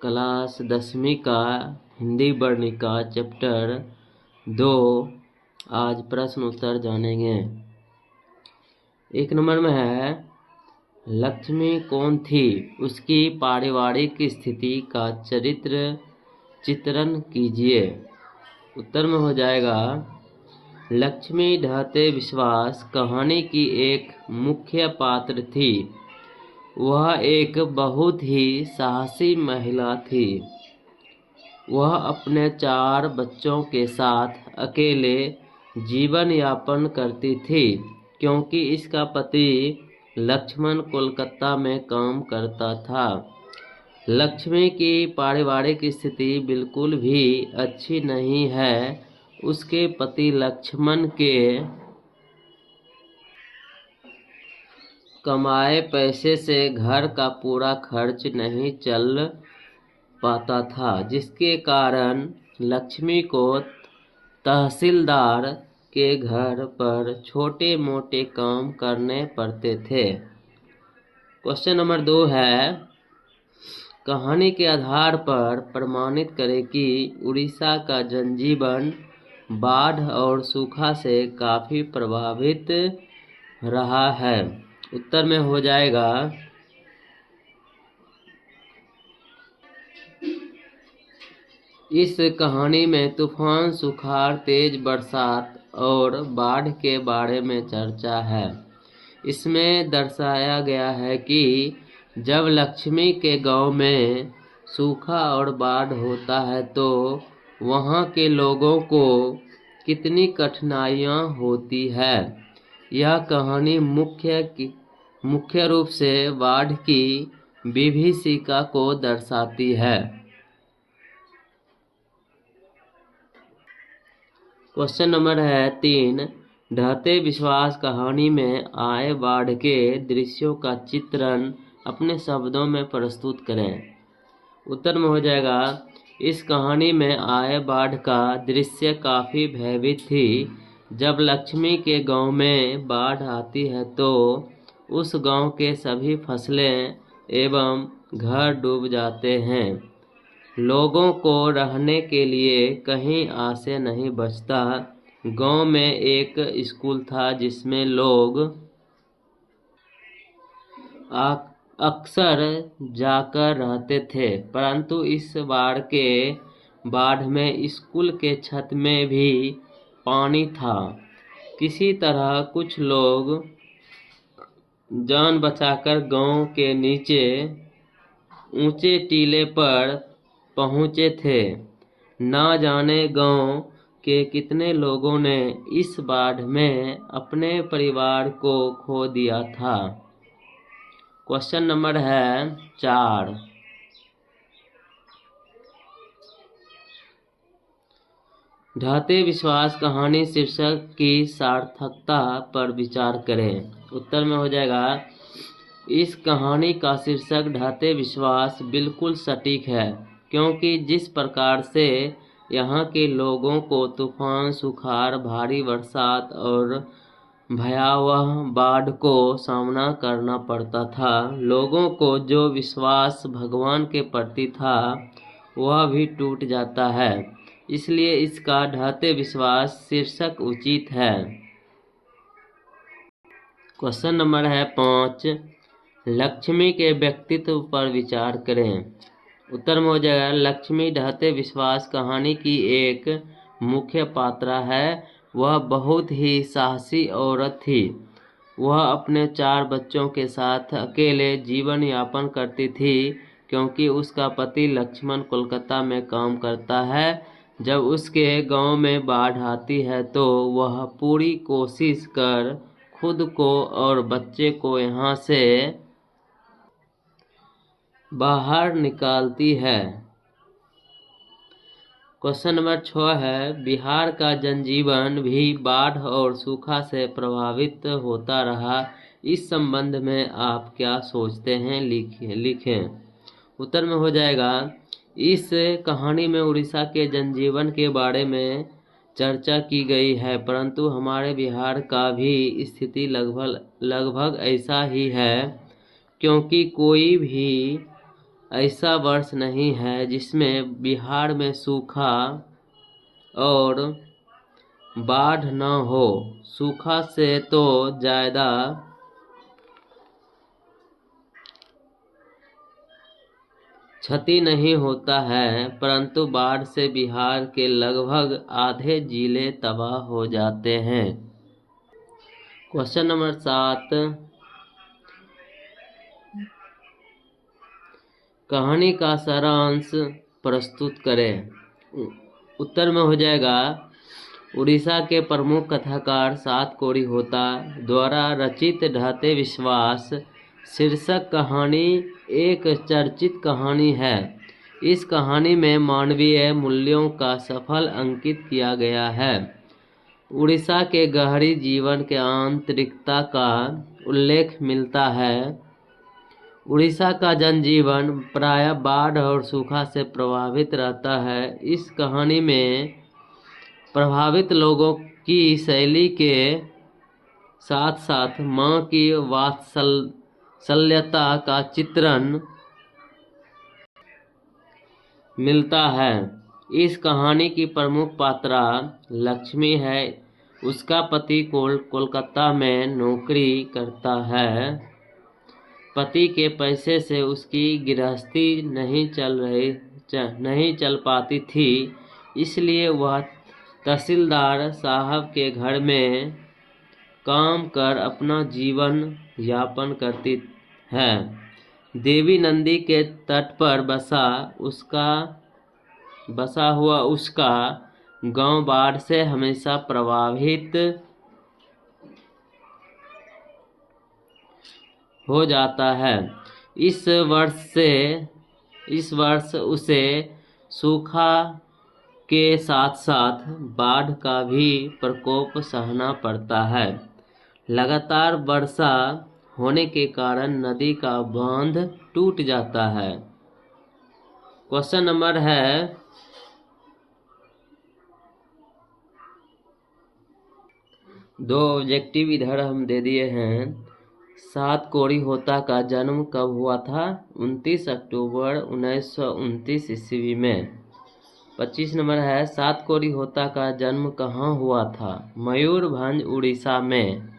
Class 10वीं का Hindi Varnika chapter 2। आज प्रश्न उत्तर जानेंगे। 1 नंबर में है, लक्ष्मी कौन थी, उसकी पारिवारिक स्थिति का चरित्र चित्रण कीजिए। उत्तर में हो जाएगा, लक्ष्मी ढहते विश्वास कहानी की एक मुख्य पात्र थी। वह एक बहुत ही साहसी महिला थी। वह अपने 4 बच्चों के साथ अकेले जीवन यापन करती थी, क्योंकि इसका पति लक्ष्मण कोलकाता में काम करता था। लक्ष्मी की पारिवारिक स्थिति बिल्कुल भी अच्छी नहीं है। उसके पति लक्ष्मण के कमाए पैसे से घर का पूरा खर्च नहीं चल पाता था, जिसके कारण लक्ष्मी को तहसीलदार के घर पर छोटे मोटे काम करने पड़ते थे। क्वेश्चन नंबर 2 है, कहानी के आधार पर प्रमाणित करें कि उड़ीसा का जनजीवन बाढ़ और सूखा से काफ़ी प्रभावित रहा है। उत्तर में हो जाएगा, इस कहानी में तूफान, सुखाड़, तेज बरसात और बाढ़ के बारे में चर्चा है। इसमें दर्शाया गया है कि जब लक्ष्मी के गांव में सूखा और बाढ़ होता है तो वहां के लोगों को कितनी कठिनाइयां होती है। यह कहानी मुख्य रूप से बाढ़ की विभीषिका को दर्शाती है। क्वेश्चन नंबर है 3, ढहते विश्वास कहानी में आए बाढ़ के दृश्यों का चित्रण अपने शब्दों में प्रस्तुत करें। उत्तर में हो जाएगा, इस कहानी में आए बाढ़ का दृश्य काफ़ी भयभीत थी। जब लक्ष्मी के गांव में बाढ़ आती है तो उस गांव के सभी फसलें एवं घर डूब जाते हैं। लोगों को रहने के लिए कहीं आश्रय नहीं बचता। गांव में एक स्कूल था जिसमें लोग अक्सर जाकर रहते थे, परंतु इस बाढ़ में स्कूल के छत में भी पानी था। किसी तरह कुछ लोग जान बचाकर गांव के नीचे ऊंचे टीले पर पहुंचे थे। ना जाने गांव के कितने लोगों ने इस बाढ़ में अपने परिवार को खो दिया था। क्वेश्चन नंबर है 4, ढहते विश्वास कहानी शीर्षक की सार्थकता पर विचार करें। उत्तर में हो जाएगा, इस कहानी का शीर्षक ढहते विश्वास बिल्कुल सटीक है, क्योंकि जिस प्रकार से यहाँ के लोगों को तूफान, सुखाड़, भारी बरसात और भयावह बाढ़ को सामना करना पड़ता था, लोगों को जो विश्वास भगवान के प्रति था वह भी टूट जाता है। इसलिए इसका ढहते विश्वास शीर्षक उचित है। क्वेश्चन नंबर है 5, लक्ष्मी के व्यक्तित्व पर विचार करें। उत्तर में हो जाएगा, लक्ष्मी ढहते विश्वास कहानी की एक मुख्य पात्र है। वह बहुत ही साहसी औरत थी। वह अपने 4 बच्चों के साथ अकेले जीवन यापन करती थी, क्योंकि उसका पति लक्ष्मण कोलकाता में काम करता है। जब उसके गांव में बाढ़ आती है तो वह पूरी कोशिश कर खुद को और बच्चे को यहाँ से बाहर निकालती है। क्वेश्चन नंबर 6 है, बिहार का जनजीवन भी बाढ़ और सूखा से प्रभावित होता रहा। इस संबंध में आप क्या सोचते हैं, लिखें। उत्तर में हो जाएगा, इस कहानी में उड़ीसा के जनजीवन के बारे में चर्चा की गई है, परंतु हमारे बिहार का भी स्थिति लगभग ऐसा ही है, क्योंकि कोई भी ऐसा वर्ष नहीं है जिसमें बिहार में सूखा और बाढ़ न हो। सूखा से तो ज़्यादा क्षति नहीं होता है, परंतु बाढ़ से बिहार के लगभग आधे जिले तबाह हो जाते हैं। क्वेश्चन नंबर 7, कहानी का सारांश प्रस्तुत करें। उत्तर में हो जाएगा, उड़ीसा के प्रमुख कथाकार सात कोड़ी होता द्वारा रचित ढहते विश्वास शीर्षक कहानी एक चर्चित कहानी है। इस कहानी में मानवीय मूल्यों का सफल अंकित किया गया है। उड़ीसा के गहरी जीवन के आंतरिकता का उल्लेख मिलता है। उड़ीसा का जनजीवन प्रायः बाढ़ और सूखा से प्रभावित रहता है। इस कहानी में प्रभावित लोगों की शैली के साथ साथ माँ की वात्सल्यता का चित्रण मिलता है। इस कहानी की प्रमुख पात्रा लक्ष्मी है। उसका पति कोलकाता में नौकरी करता है। पति के पैसे से उसकी गृहस्थी नहीं चल पाती थी, इसलिए वह तहसीलदार साहब के घर में काम कर अपना जीवन यापन करती है। देवी नदी के तट पर बसा हुआ उसका गांव बाढ़ से हमेशा प्रभावित हो जाता है। इस वर्ष उसे सूखा के साथ साथ बाढ़ का भी प्रकोप सहना पड़ता है। लगातार वर्षा होने के कारण नदी का बांध टूट जाता है। क्वेश्चन नंबर है, दो ऑब्जेक्टिव इधर हम दे दिए हैं। सात कोड़ी होता का जन्म कब हुआ था? 29 अक्टूबर 1929 ईस्वी में। 25 नंबर है, सात कोड़ी होता का जन्म कहाँ हुआ था? मयूरभंज, उड़ीसा में।